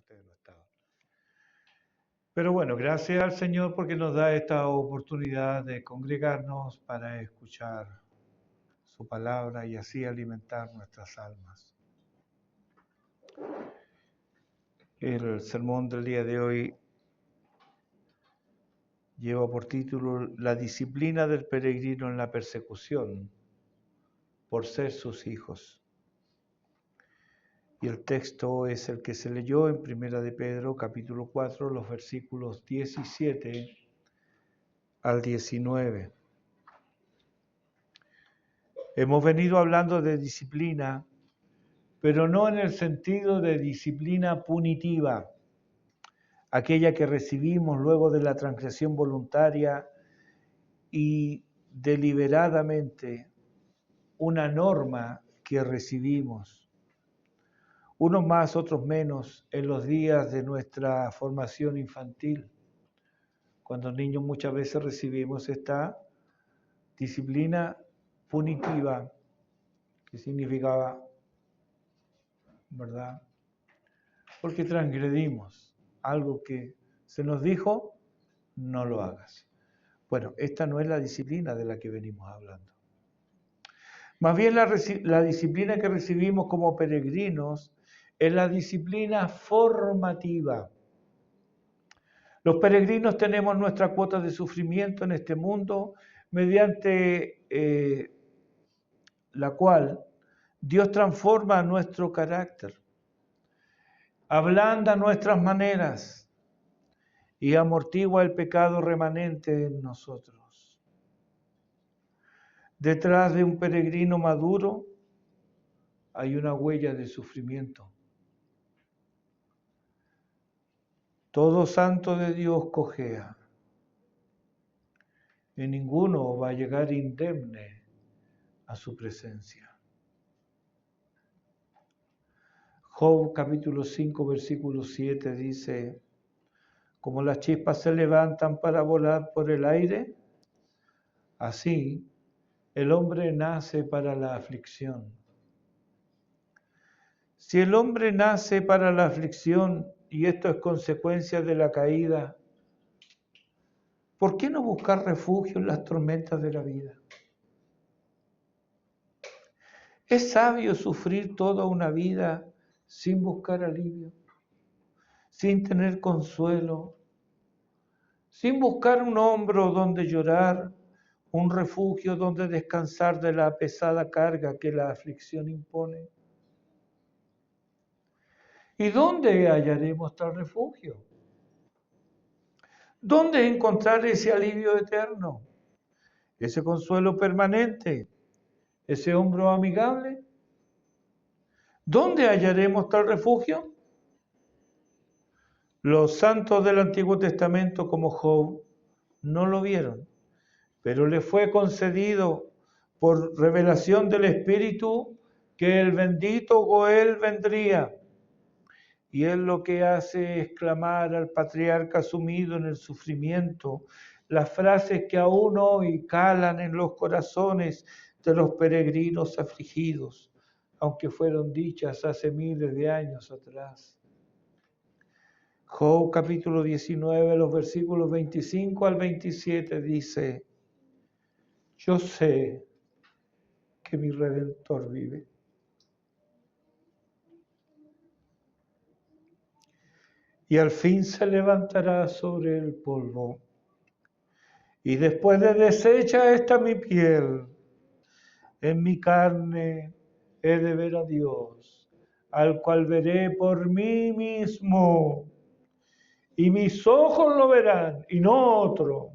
ustedes no estaban. Pero bueno, gracias al Señor porque nos da esta oportunidad de congregarnos para escuchar su palabra y así alimentar nuestras almas. El sermón del día de hoy lleva por título La disciplina del peregrino en la persecución por ser sus hijos. Y el texto es el que se leyó en Primera de Pedro, capítulo 4, los versículos 17 al 19. Hemos venido hablando de disciplina, pero no en el sentido de disciplina punitiva, aquella que recibimos luego de la transgresión voluntaria y deliberadamente, una norma que recibimos, unos más, otros menos, en los días de nuestra formación infantil. Cuando niños muchas veces recibimos esta disciplina punitiva, que significaba, ¿verdad? Porque transgredimos algo que se nos dijo, no lo hagas. Bueno, esta no es la disciplina de la que venimos hablando. Más bien la disciplina que recibimos como peregrinos es la disciplina formativa. Los peregrinos tenemos nuestra cuota de sufrimiento en este mundo mediante la cual Dios transforma nuestro carácter, ablanda nuestras maneras y amortigua el pecado remanente en nosotros. Detrás de un peregrino maduro hay una huella de sufrimiento. Todo santo de Dios cojea, y ninguno va a llegar indemne a su presencia. Job capítulo 5 versículo 7 dice: como las chispas se levantan para volar por el aire, así el hombre nace para la aflicción. Si el hombre nace para la aflicción y esto es consecuencia de la caída, ¿por qué no buscar refugio en las tormentas de la vida? ¿Es sabio sufrir toda una vida sin buscar alivio, sin tener consuelo, sin buscar un hombro donde llorar, un refugio donde descansar de la pesada carga que la aflicción impone? ¿Y dónde hallaremos tal refugio? ¿Dónde encontrar ese alivio eterno, ese consuelo permanente, ese hombro amigable? ¿Dónde hallaremos tal refugio? Los santos del Antiguo Testamento como Job no lo vieron, pero le fue concedido por revelación del Espíritu que el bendito Goel vendría. Y él lo que hace es clamar al patriarca sumido en el sufrimiento, las frases que aún hoy calan en los corazones de los peregrinos afligidos, aunque fueron dichas hace miles de años atrás. Job capítulo 19, los versículos 25 al 27 dice: yo sé que mi Redentor vive. Y al fin se levantará sobre el polvo. Y después de deshecha esta mi piel, en mi carne he de ver a Dios, al cual veré por mí mismo. Y mis ojos lo verán, y no otro.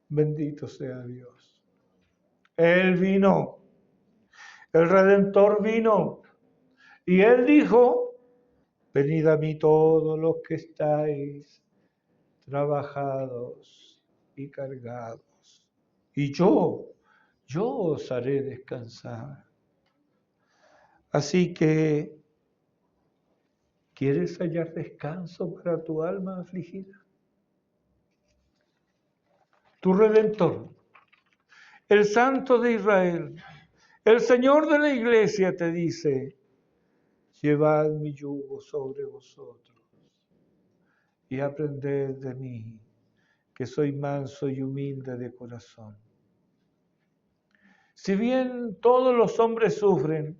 Bendito sea Dios. Él vino, el Redentor vino, y Él dijo: venid a mí todos los que estáis trabajados y cargados, y yo os haré descansar. Así que, ¿quieres hallar descanso para tu alma afligida? Tu Redentor, el Santo de Israel, el Señor de la Iglesia te dice: Llevad mi yugo sobre vosotros y aprended de mí, que soy manso y humilde de corazón. Si bien todos los hombres sufren,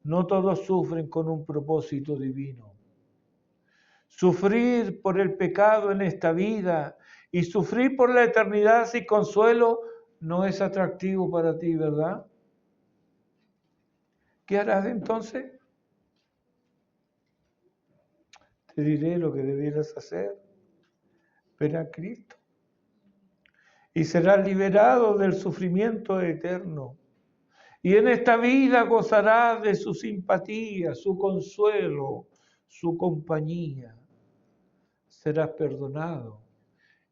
no todos sufren con un propósito divino. Sufrir por el pecado en esta vida y sufrir por la eternidad sin consuelo no es atractivo para ti, ¿verdad? ¿Qué harás entonces? Te diré lo que debieras hacer. Ven a Cristo y serás liberado del sufrimiento eterno. Y en esta vida gozarás de su simpatía, su consuelo, su compañía. Serás perdonado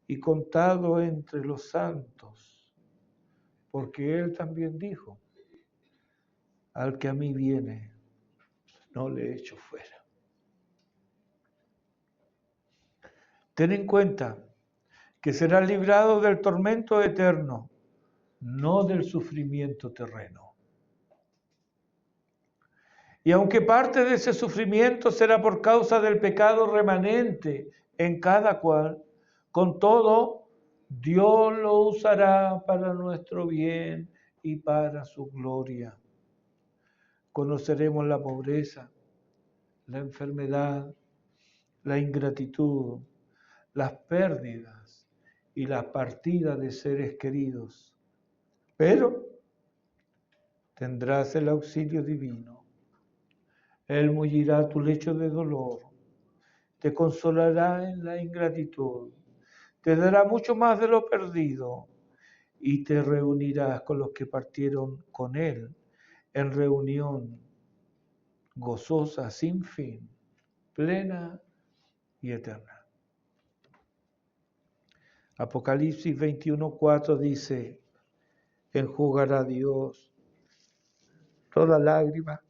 y contado entre los santos, porque Él también dijo, al que a mí viene, no le echo fuera. Ten en cuenta que serás librado del tormento eterno, no del sufrimiento terreno. Y aunque parte de ese sufrimiento será por causa del pecado remanente en cada cual, con todo, Dios lo usará para nuestro bien y para su gloria. Conoceremos la pobreza, la enfermedad, la ingratitud, las pérdidas y la partida de seres queridos. Pero tendrás el auxilio divino. Él mullirá tu lecho de dolor, te consolará en la ingratitud, te dará mucho más de lo perdido y te reunirás con los que partieron con Él en reunión gozosa, sin fin, plena y eterna. Apocalipsis 21:4 dice, enjugará Dios toda lágrima.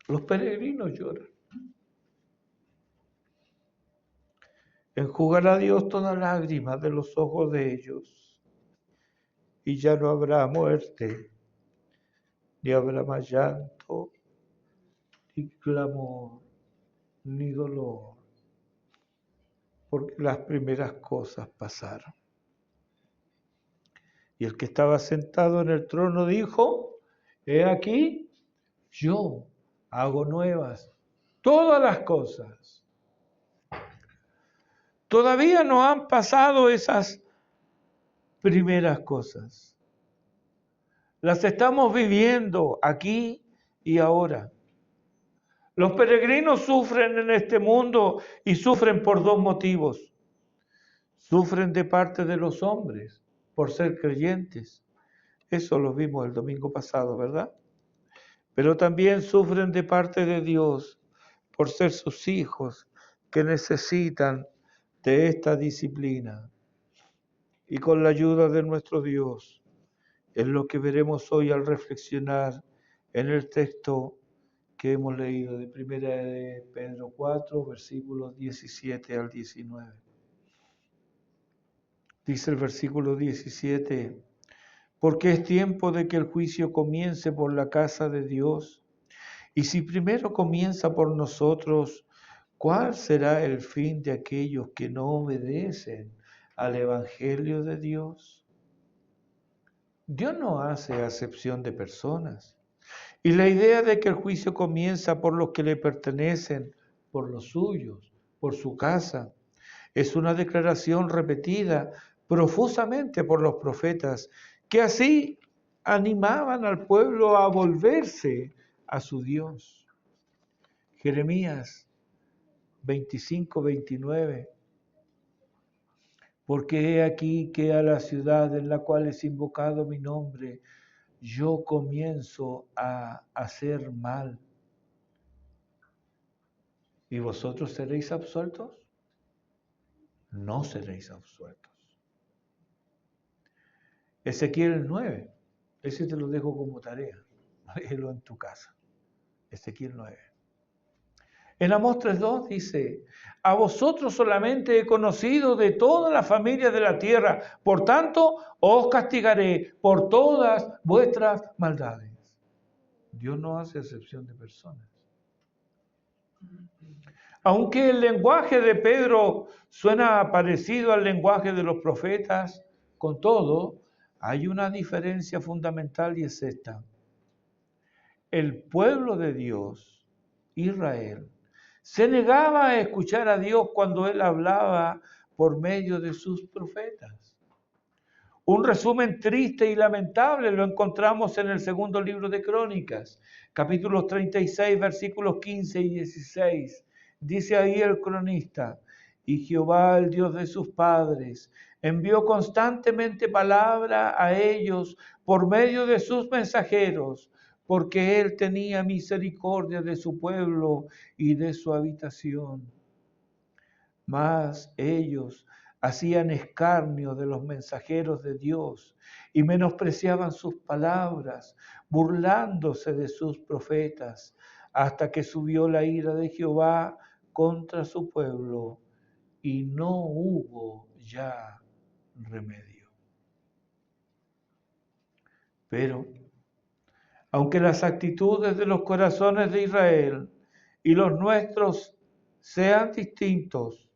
Los peregrinos lloran. Enjugará Dios toda lágrima de los ojos de ellos, y ya no habrá muerte, ni habrá más llanto, ni clamor, ni dolor, porque las primeras cosas pasaron. Y el que estaba sentado en el trono dijo, he aquí, yo hago nuevas todas las cosas. Todavía no han pasado esas primeras cosas. Las estamos viviendo aquí y ahora. Los peregrinos sufren en este mundo y sufren por dos motivos. Sufren de parte de los hombres por ser creyentes. Eso lo vimos el domingo pasado, ¿verdad? Pero también sufren de parte de Dios por ser sus hijos que necesitan de esta disciplina. Y con la ayuda de nuestro Dios, es lo que veremos hoy al reflexionar en el texto que hemos leído de 1 de Pedro 4, versículos 17 al 19. Dice el versículo 17, porque es tiempo de que el juicio comience por la casa de Dios, y si primero comienza por nosotros, ¿cuál será el fin de aquellos que no obedecen al Evangelio de Dios? Dios no hace acepción de personas. Y la idea de que el juicio comienza por los que le pertenecen, por los suyos, por su casa, es una declaración repetida profusamente por los profetas, que así animaban al pueblo a volverse a su Dios. Jeremías 25:29. Porque he aquí que a la ciudad en la cual es invocado mi nombre, yo comienzo a hacer mal. ¿Y vosotros seréis absueltos? No seréis absueltos. Ezequiel 9, ese te lo dejo como tarea, léelo en tu casa. Ezequiel 9. En Amós 3:2 dice, a vosotros solamente he conocido de todas las familias de la tierra, por tanto os castigaré por todas vuestras maldades. Dios no hace excepción de personas. Aunque el lenguaje de Pedro suena parecido al lenguaje de los profetas, con todo, hay una diferencia fundamental y es esta. El pueblo de Dios, Israel, se negaba a escuchar a Dios cuando Él hablaba por medio de sus profetas. Un resumen triste y lamentable lo encontramos en el segundo libro de Crónicas, capítulos 36, versículos 15 y 16. Dice ahí el cronista, y Jehová, el Dios de sus padres, envió constantemente palabra a ellos por medio de sus mensajeros, porque Él tenía misericordia de su pueblo y de su habitación. Mas ellos hacían escarnio de los mensajeros de Dios y menospreciaban sus palabras, burlándose de sus profetas, hasta que subió la ira de Jehová contra su pueblo y no hubo ya remedio. Pero, aunque las actitudes de los corazones de Israel y los nuestros sean distintos,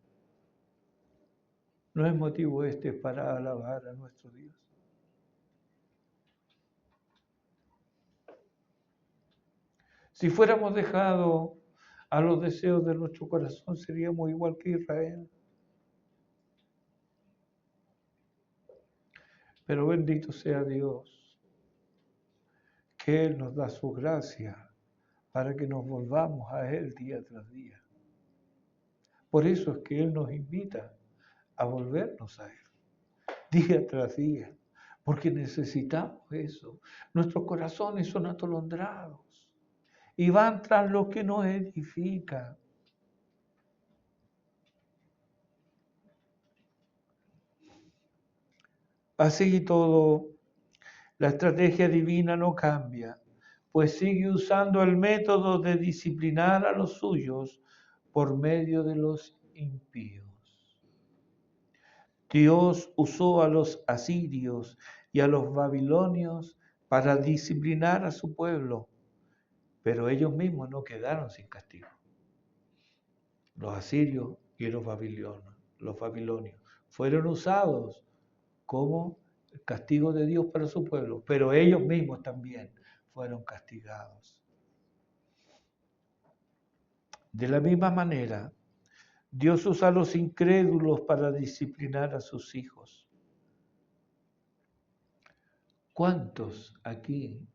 no es motivo este para alabar a nuestro Dios. Si fuéramos dejados a los deseos de nuestro corazón, seríamos igual que Israel. Pero bendito sea Dios, que Él nos da su gracia para que nos volvamos a Él día tras día. Por eso es que Él nos invita a volvernos a Él, día tras día, porque necesitamos eso. Nuestros corazones son atolondrados y van tras lo que nos edifica. Así y todo, la estrategia divina no cambia, pues sigue usando el método de disciplinar a los suyos por medio de los impíos. Dios usó a los asirios y a los babilonios para disciplinar a su pueblo, pero ellos mismos no quedaron sin castigo. Los asirios y los babilonios fueron usados como el castigo de Dios para su pueblo, pero ellos mismos también fueron castigados. De la misma manera, Dios usa a los incrédulos para disciplinar a sus hijos. ¿Cuántos aquí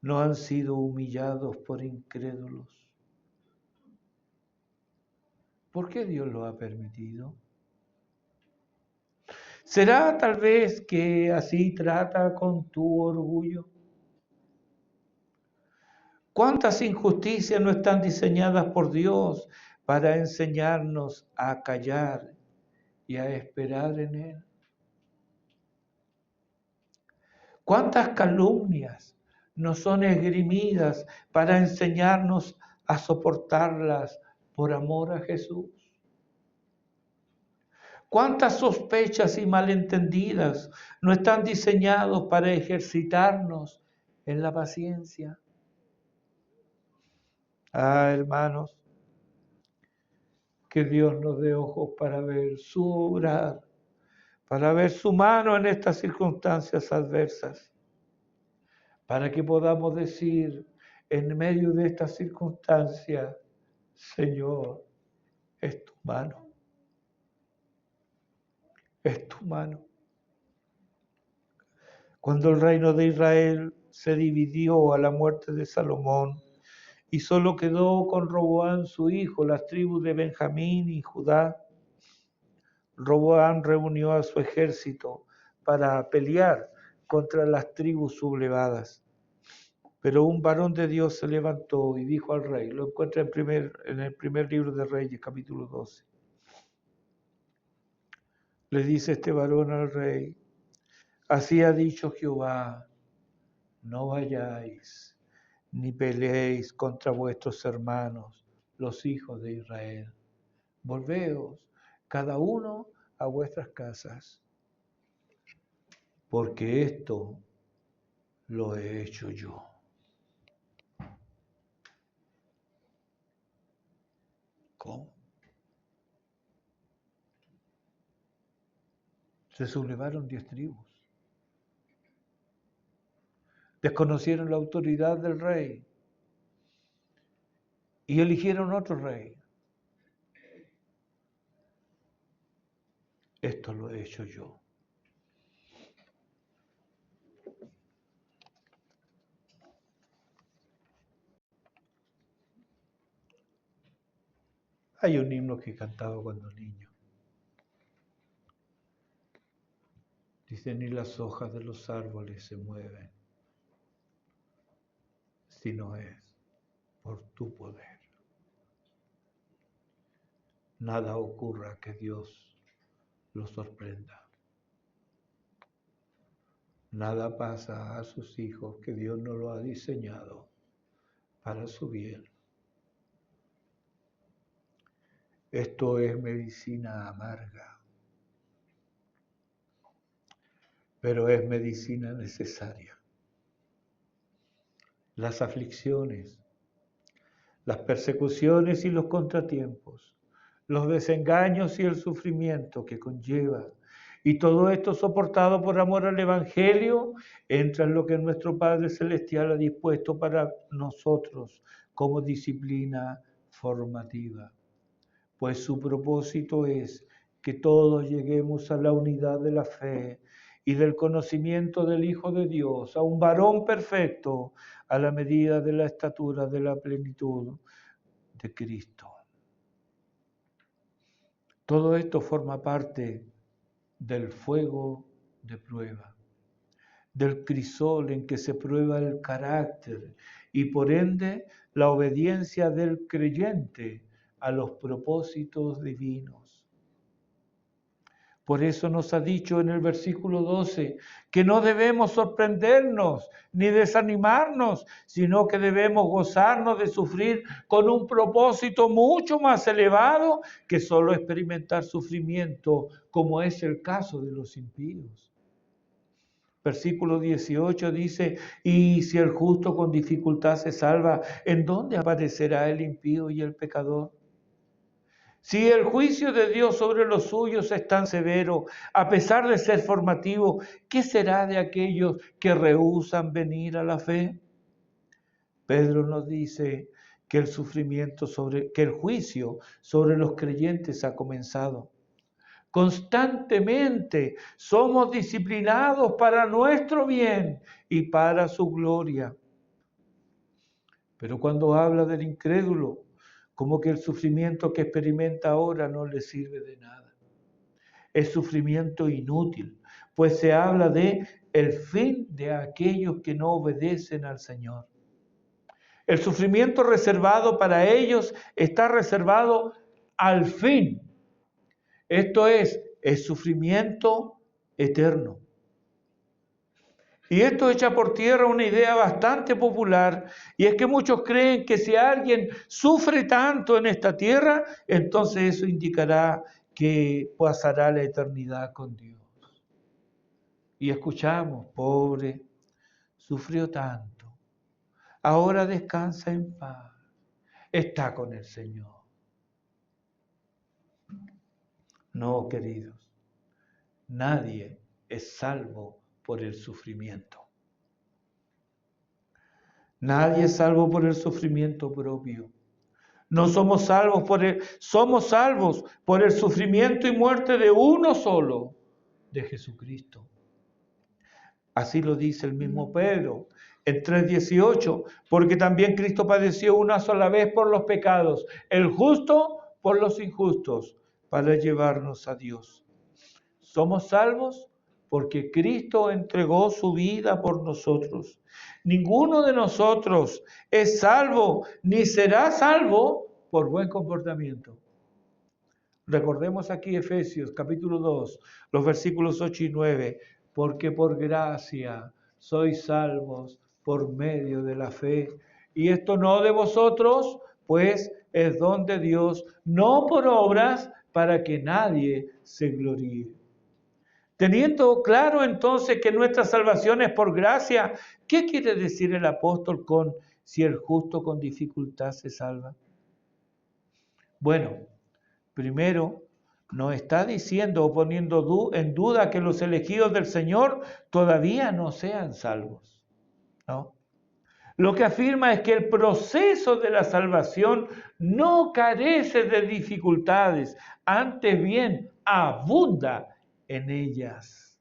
no han sido humillados por incrédulos? ¿Por qué Dios lo ha permitido? ¿Será tal vez que así trata con tu orgullo? ¿Cuántas injusticias no están diseñadas por Dios para enseñarnos a callar y a esperar en Él? ¿Cuántas calumnias no son esgrimidas para enseñarnos a soportarlas por amor a Jesús? ¿Cuántas sospechas y malentendidas no están diseñados para ejercitarnos en la paciencia? Ah, hermanos, que Dios nos dé ojos para ver su obrar, para ver su mano en estas circunstancias adversas, para que podamos decir en medio de estas circunstancias, Señor, es tu mano, es tu mano. Cuando el reino de Israel se dividió a la muerte de Salomón y solo quedó con Roboam su hijo, las tribus de Benjamín y Judá, Roboam reunió a su ejército para pelear contra las tribus sublevadas. Pero un varón de Dios se levantó y dijo al rey, lo encuentra en el primer libro de Reyes, capítulo 12. Le dice este varón al rey, así ha dicho Jehová, no vayáis ni peleéis contra vuestros hermanos, los hijos de Israel. Volveos cada uno a vuestras casas, porque esto lo he hecho yo. ¿Cómo? Se sublevaron 10 tribus. Desconocieron la autoridad del rey y eligieron otro rey. Esto lo he hecho yo. Hay un himno que cantaba cuando niño. Dice, ni las hojas de los árboles se mueven, si no es por tu poder. Nada ocurra que Dios lo sorprenda. Nada pasa a sus hijos que Dios no lo ha diseñado para su bien. Esto es medicina amarga, pero es medicina necesaria. Las aflicciones, las persecuciones y los contratiempos, los desengaños y el sufrimiento que conlleva, y todo esto soportado por amor al Evangelio, entra en lo que nuestro Padre Celestial ha dispuesto para nosotros como disciplina formativa. Pues su propósito es que todos lleguemos a la unidad de la fe y del conocimiento del Hijo de Dios, a un varón perfecto, a la medida de la estatura de la plenitud de Cristo. Todo esto forma parte del fuego de prueba, del crisol en que se prueba el carácter y por ende la obediencia del creyente a los propósitos divinos. Por eso nos ha dicho en el versículo 12 que no debemos sorprendernos ni desanimarnos, sino que debemos gozarnos de sufrir con un propósito mucho más elevado que solo experimentar sufrimiento, como es el caso de los impíos. Versículo 18 dice, y si el justo con dificultad se salva, ¿en dónde aparecerá el impío y el pecador? Si el juicio de Dios sobre los suyos es tan severo, a pesar de ser formativo, ¿qué será de aquellos que rehúsan venir a la fe? Pedro nos dice que el juicio sobre los creyentes ha comenzado. Constantemente somos disciplinados para nuestro bien y para su gloria. Pero cuando habla del incrédulo, como que el sufrimiento que experimenta ahora no le sirve de nada. Es sufrimiento inútil, pues se habla de el fin de aquellos que no obedecen al Señor. El sufrimiento reservado para ellos está reservado al fin. Esto es sufrimiento eterno. Y esto echa por tierra una idea bastante popular, y es que muchos creen que si alguien sufre tanto en esta tierra, entonces eso indicará que pasará la eternidad con Dios. Y escuchamos, pobre, sufrió tanto, ahora descansa en paz, está con el Señor. No, queridos, nadie es salvo por el sufrimiento. Nadie es salvo por el sufrimiento propio. No somos salvos somos salvos por el sufrimiento y muerte de uno solo, de Jesucristo. Así lo dice el mismo Pedro en 3:18, porque también Cristo padeció una sola vez por los pecados, el justo por los injustos, para llevarnos a Dios. Somos salvos porque Cristo entregó su vida por nosotros. Ninguno de nosotros es salvo ni será salvo por buen comportamiento. Recordemos aquí Efesios capítulo 2, los versículos 8 y 9, porque por gracia sois salvos por medio de la fe. Y esto no de vosotros, pues es don de Dios, no por obras, para que nadie se gloríe. Teniendo claro entonces que nuestra salvación es por gracia, ¿qué quiere decir el apóstol con si el justo con dificultad se salva? Bueno, primero, no está diciendo o poniendo en duda que los elegidos del Señor todavía no sean salvos, ¿no? Lo que afirma es que el proceso de la salvación no carece de dificultades, antes bien abunda en ellas.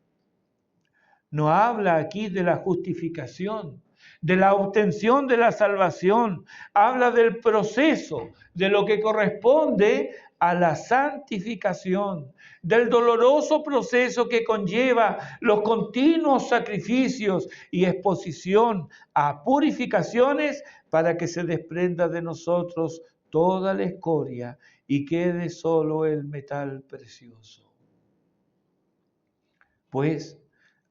No habla aquí de la justificación, de la obtención de la salvación, habla del proceso, de lo que corresponde a la santificación, del doloroso proceso que conlleva los continuos sacrificios y exposición a purificaciones para que se desprenda de nosotros toda la escoria y quede solo el metal precioso. Pues,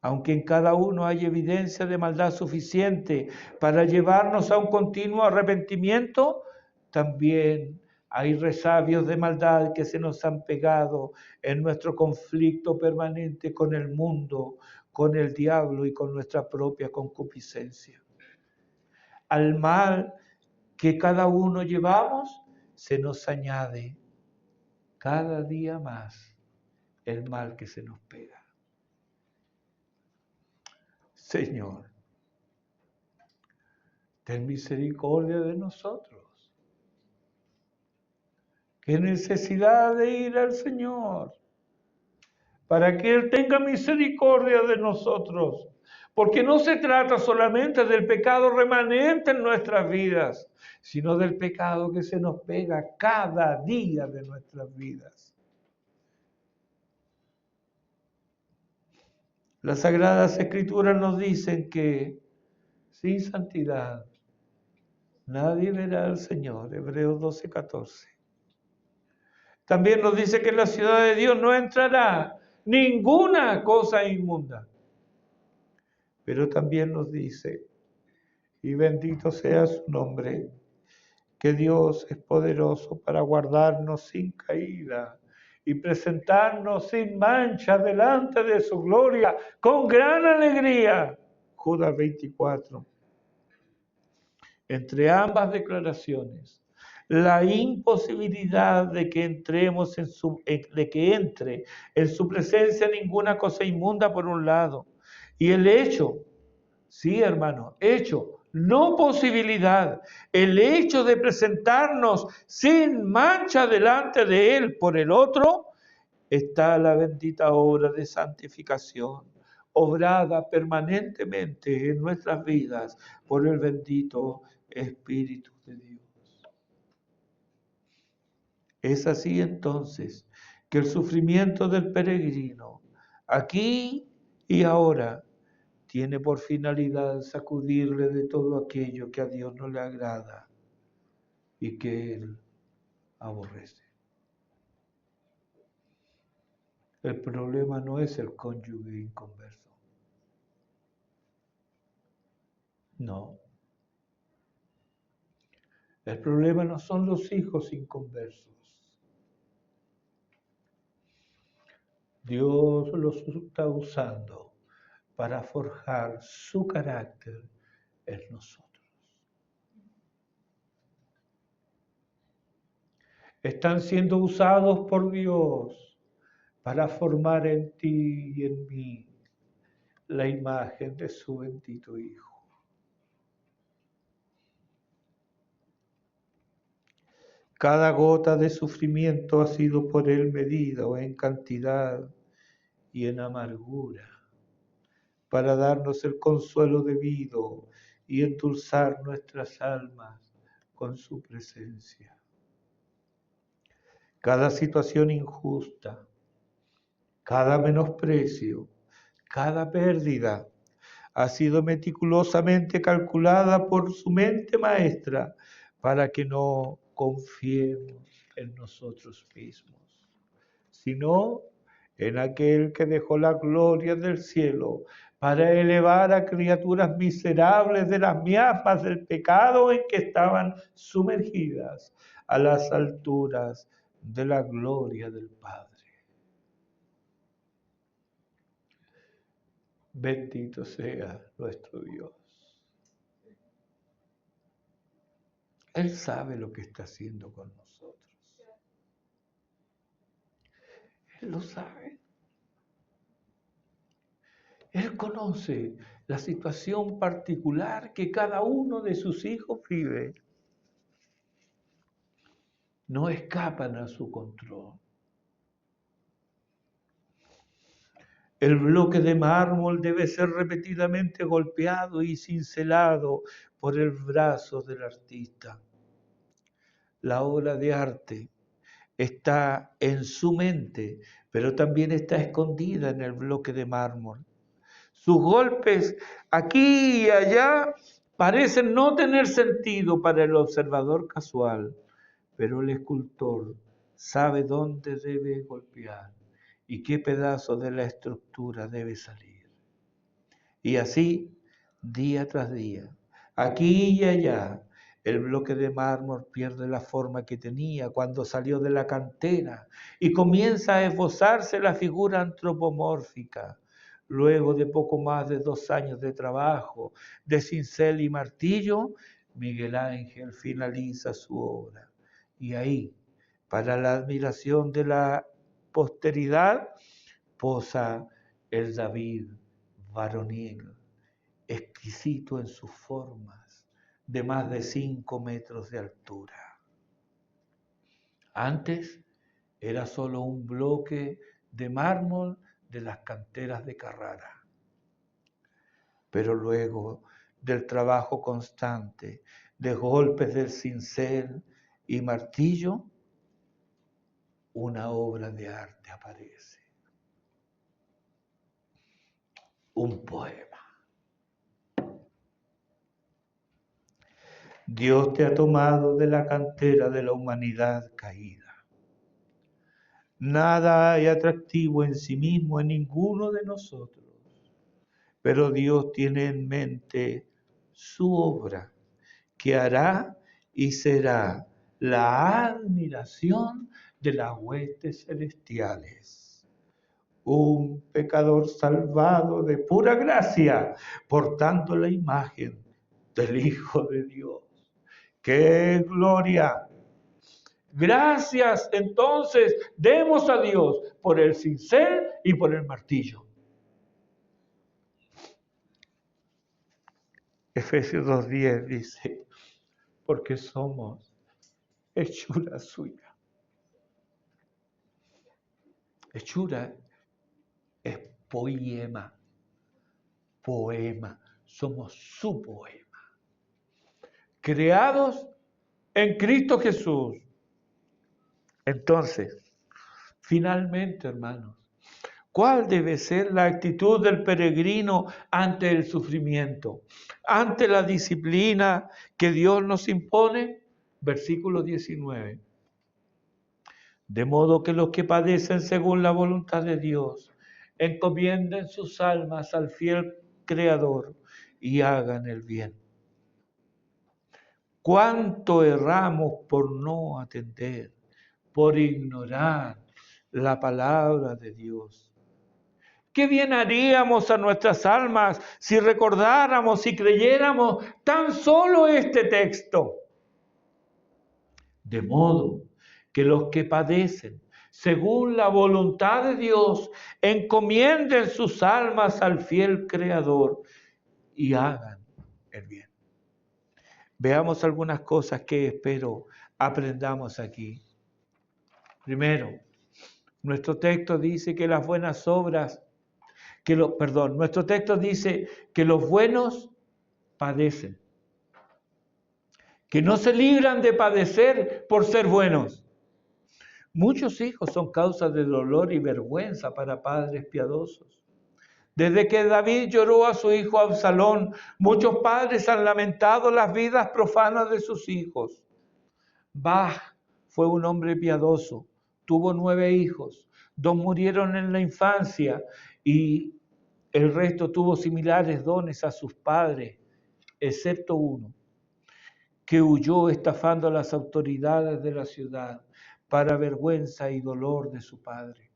aunque en cada uno hay evidencia de maldad suficiente para llevarnos a un continuo arrepentimiento, también hay resabios de maldad que se nos han pegado en nuestro conflicto permanente con el mundo, con el diablo y con nuestra propia concupiscencia. Al mal que cada uno llevamos, se nos añade cada día más el mal que se nos pega. Señor, ten misericordia de nosotros. Qué necesidad de ir al Señor para que Él tenga misericordia de nosotros. Porque no se trata solamente del pecado remanente en nuestras vidas, sino del pecado que se nos pega cada día de nuestras vidas. Las Sagradas Escrituras nos dicen que sin santidad nadie verá al Señor. Hebreos 12:14. También nos dice que en la ciudad de Dios no entrará ninguna cosa inmunda. Pero también nos dice, y bendito sea su nombre, que Dios es poderoso para guardarnos sin caída y presentarnos sin mancha delante de su gloria con gran alegría. Judas 24. Entre ambas declaraciones, la imposibilidad de que entre en su presencia ninguna cosa inmunda por un lado, y el hecho, sí hermano, hecho, no posibilidad, el hecho de presentarnos sin mancha delante de Él por el otro, está la bendita obra de santificación, obrada permanentemente en nuestras vidas por el bendito Espíritu de Dios. Es así entonces que el sufrimiento del peregrino, aquí y ahora, tiene por finalidad sacudirle de todo aquello que a Dios no le agrada y que Él aborrece. El problema no es el cónyuge inconverso. No. El problema no son los hijos inconversos. Dios los está usando para forjar su carácter en nosotros. Están siendo usados por Dios para formar en ti y en mí la imagen de su bendito Hijo. Cada gota de sufrimiento ha sido por Él medida en cantidad y en amargura, para darnos el consuelo debido y endulzar nuestras almas con su presencia. Cada situación injusta, cada menosprecio, cada pérdida ha sido meticulosamente calculada por su mente maestra para que no confiemos en nosotros mismos, sino en aquel que dejó la gloria del cielo para elevar a criaturas miserables de las miasmas del pecado en que estaban sumergidas a las alturas de la gloria del Padre. Bendito sea nuestro Dios. Él sabe lo que está haciendo con nosotros. Él lo sabe. Él conoce la situación particular que cada uno de sus hijos vive. No escapan a su control. El bloque de mármol debe ser repetidamente golpeado y cincelado por el brazo del artista. La obra de arte está en su mente, pero también está escondida en el bloque de mármol. Sus golpes aquí y allá parecen no tener sentido para el observador casual, pero el escultor sabe dónde debe golpear y qué pedazo de la estructura debe salir. Y así, día tras día, aquí y allá, el bloque de mármol pierde la forma que tenía cuando salió de la cantera y comienza a esbozarse la figura antropomórfica. Luego de poco más de 2 años de trabajo, de cincel y martillo, Miguel Ángel finaliza su obra. Y ahí, para la admiración de la posteridad, posa el David varonil, exquisito en sus formas, de más de 5 metros de altura. Antes era solo un bloque de mármol de las canteras de Carrara. Pero luego del trabajo constante, de golpes del cincel y martillo, una obra de arte aparece. Un poema. Dios te ha tomado de la cantera de la humanidad caída. Nada hay atractivo en sí mismo en ninguno de nosotros, pero Dios tiene en mente su obra, que hará y será la admiración de las huestes celestiales. Un pecador salvado de pura gracia, portando la imagen del Hijo de Dios. ¡Qué gloria! Gracias entonces demos a Dios por el cincel y por el martillo. Efesios 2:10 dice, porque somos hechura suya. Hechura es poema, somos su poema. Creados en Cristo Jesús. Entonces, finalmente, hermanos, ¿cuál debe ser la actitud del peregrino ante el sufrimiento? Ante la disciplina que Dios nos impone. Versículo 19. De modo que los que padecen según la voluntad de Dios, encomienden sus almas al fiel Creador y hagan el bien. ¿Cuánto erramos por no atender, por ignorar la palabra de Dios? ¿Qué bien haríamos a nuestras almas si recordáramos y creyéramos tan solo este texto? De modo que los que padecen según la voluntad de Dios encomienden sus almas al fiel Creador y hagan el bien. Veamos algunas cosas que espero aprendamos aquí. Primero, nuestro texto dice que las buenas obras, nuestro texto dice que los buenos padecen, que no se libran de padecer por ser buenos. Muchos hijos son causa de dolor y vergüenza para padres piadosos. Desde que David lloró a su hijo Absalón, muchos padres han lamentado las vidas profanas de sus hijos. Bach fue un hombre piadoso, tuvo 9 hijos, 2 murieron en la infancia y El resto tuvo similares dones a sus padres, excepto uno, que huyó estafando a las autoridades de la ciudad para vergüenza y dolor de su padre.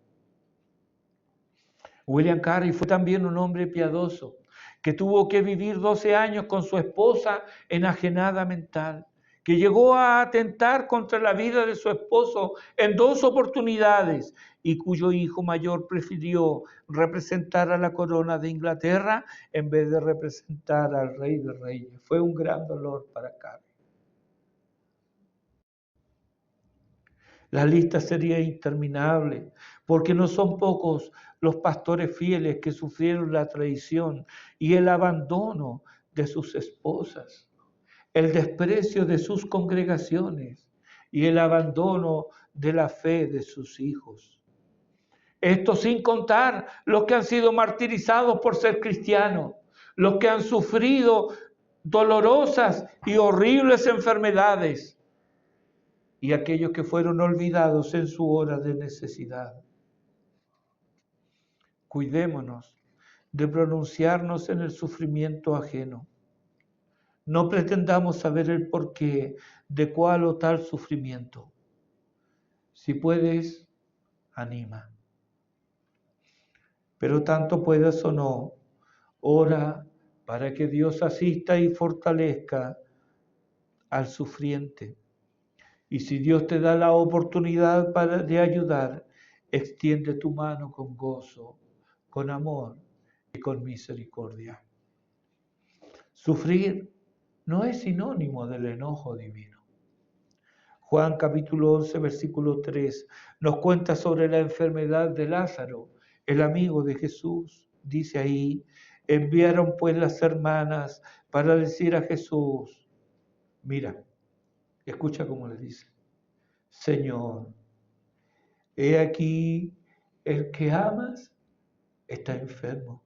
William Carey fue también un hombre piadoso que tuvo que vivir 12 años con su esposa enajenada mental, que llegó a atentar contra la vida de su esposo en 2 oportunidades y cuyo hijo mayor prefirió representar a la corona de Inglaterra en vez de representar al Rey de Reyes. Fue un gran dolor para Carey. La lista sería interminable, porque no son pocos los pastores fieles que sufrieron la traición y el abandono de sus esposas, el desprecio de sus congregaciones y el abandono de la fe de sus hijos. Esto sin contar los que han sido martirizados por ser cristianos, los que han sufrido dolorosas y horribles enfermedades, y aquellos que fueron olvidados en su hora de necesidad. Cuidémonos de pronunciarnos en el sufrimiento ajeno. No pretendamos saber el porqué de cuál o tal sufrimiento. Si puedes, anima. Pero tanto puedas o no, ora para que Dios asista y fortalezca al sufriente. Y si Dios te da la oportunidad de ayudar, extiende tu mano con gozo, con amor y con misericordia. Sufrir no es sinónimo del enojo divino. Juan capítulo 11, versículo 3 nos cuenta sobre la enfermedad de Lázaro, el amigo de Jesús. Dice ahí, enviaron pues las hermanas para decir a Jesús, mira, escucha cómo le dice, Señor, he aquí el que amas está enfermo.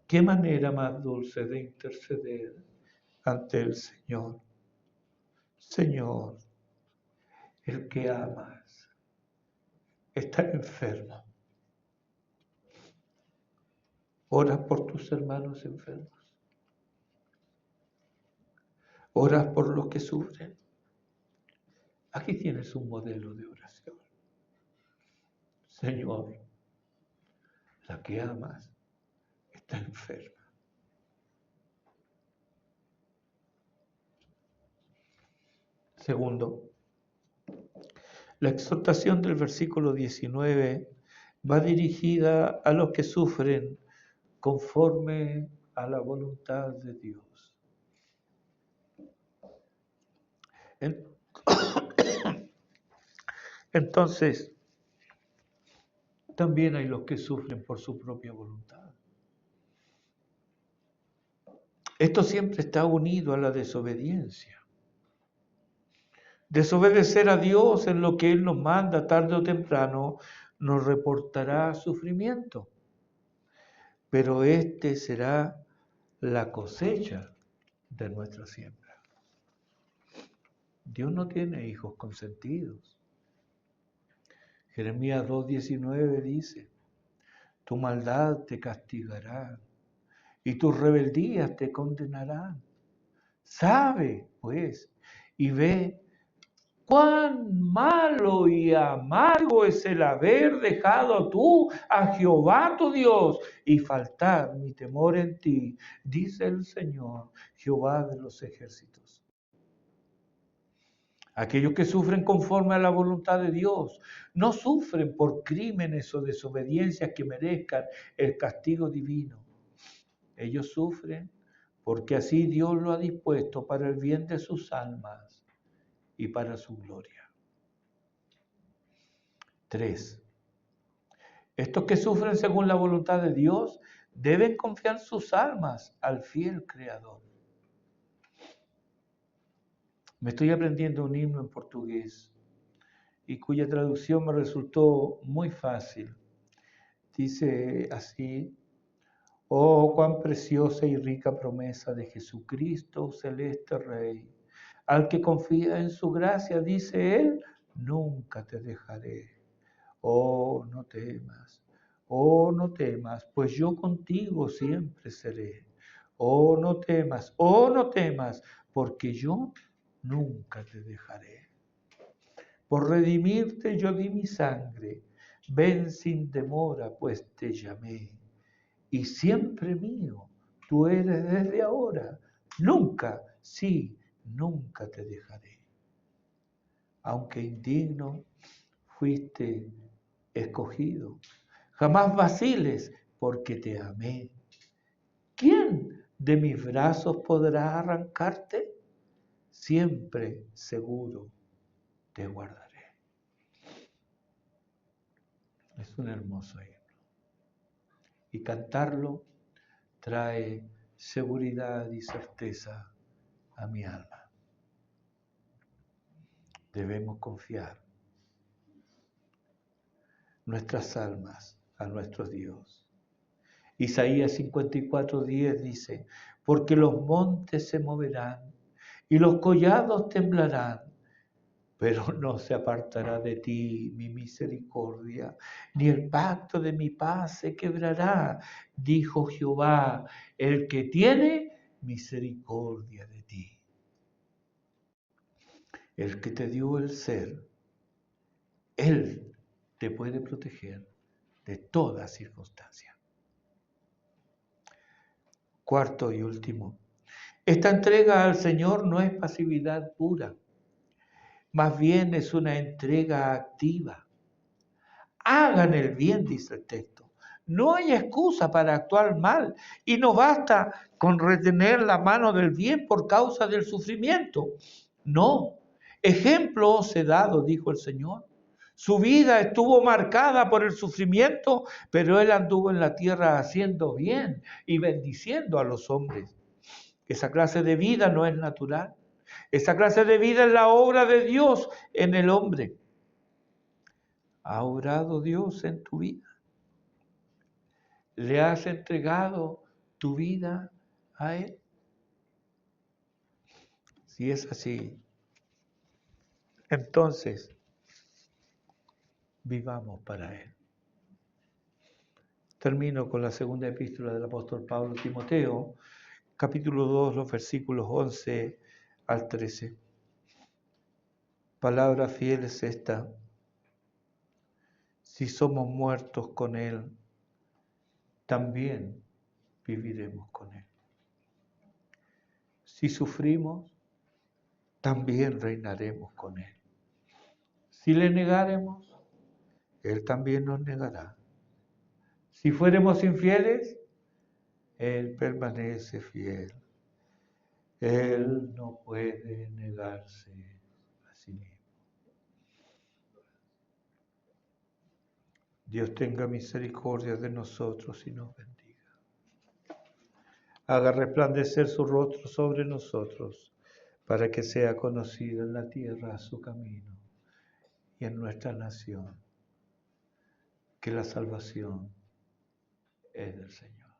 ¿Qué manera más dulce de interceder ante el Señor? Señor, el que amas está enfermo. Oras por tus hermanos enfermos. Oras por los que sufren. Aquí tienes un modelo de oración. Señor, la que amas está enferma. Segundo, la exhortación del versículo 19 va dirigida a los que sufren conforme a la voluntad de Dios. Entonces, también hay los que sufren por su propia voluntad. Esto siempre está unido a la desobediencia. Desobedecer a Dios en lo que Él nos manda tarde o temprano nos reportará sufrimiento. Pero este será la cosecha de nuestra siembra. Dios no tiene hijos consentidos. Jeremías 2:19 dice, tu maldad te castigará y tus rebeldías te condenarán. Sabe, pues, y ve cuán malo y amargo es el haber dejado tú a Jehová tu Dios y faltar mi temor en ti, dice el Señor, Jehová de los ejércitos. Aquellos que sufren conforme a la voluntad de Dios no sufren por crímenes o desobediencias que merezcan el castigo divino. Ellos sufren porque así Dios lo ha dispuesto para el bien de sus almas y para su gloria. 3. Estos que sufren según la voluntad de Dios deben confiar sus almas al fiel Creador. Me estoy aprendiendo un himno en portugués y cuya traducción me resultó muy fácil. Dice así, oh, cuán preciosa y rica promesa de Jesucristo, celeste Rey. Al que confía en su gracia, dice Él, nunca te dejaré. Oh, no temas, Oh, no temas, pues yo contigo siempre seré. Oh, no temas, porque yo nunca te dejaré. Por redimirte yo di mi sangre, ven sin demora, pues te llamé. Y siempre mío, tú eres desde ahora, nunca, sí, nunca te dejaré. Aunque indigno, fuiste escogido. Jamás vaciles, porque te amé. ¿Quién de mis brazos podrá arrancarte? Siempre seguro te guardaré. Es un hermoso himno. Y cantarlo trae seguridad y certeza a mi alma. Debemos confiar nuestras almas a nuestro Dios. Isaías 54:10 dice, porque los montes se moverán y los collados temblarán, pero no se apartará de ti mi misericordia, ni el pacto de mi paz se quebrará, dijo Jehová, el que tiene misericordia de ti. El que te dio el ser, Él te puede proteger de toda circunstancia. Cuarto y último, esta entrega al Señor no es pasividad pura, más bien es una entrega activa. Hagan el bien, dice el texto. No hay excusa para actuar mal y no basta con retener la mano del bien por causa del sufrimiento. No, ejemplo os he dado, dijo el Señor. Su vida estuvo marcada por el sufrimiento, pero Él anduvo en la tierra haciendo bien y bendiciendo a los hombres. Esa clase de vida no es natural. Esa clase de vida es la obra de Dios en el hombre. ¿Ha obrado Dios en tu vida? ¿Le has entregado tu vida a Él? Si es así, entonces vivamos para Él. Termino con la segunda epístola del apóstol Pablo a Timoteo, capítulo 2, los versículos 11 al 13. Palabra fiel es esta: si somos muertos con Él, también viviremos con Él. Si sufrimos, también reinaremos con Él. Si le negaremos, Él también nos negará. Si fuéramos infieles, Él permanece fiel. Él no puede negarse a sí mismo. Dios tenga misericordia de nosotros y nos bendiga. Haga resplandecer su rostro sobre nosotros, para que sea conocido en la tierra su camino y en nuestra nación, que la salvación es del Señor.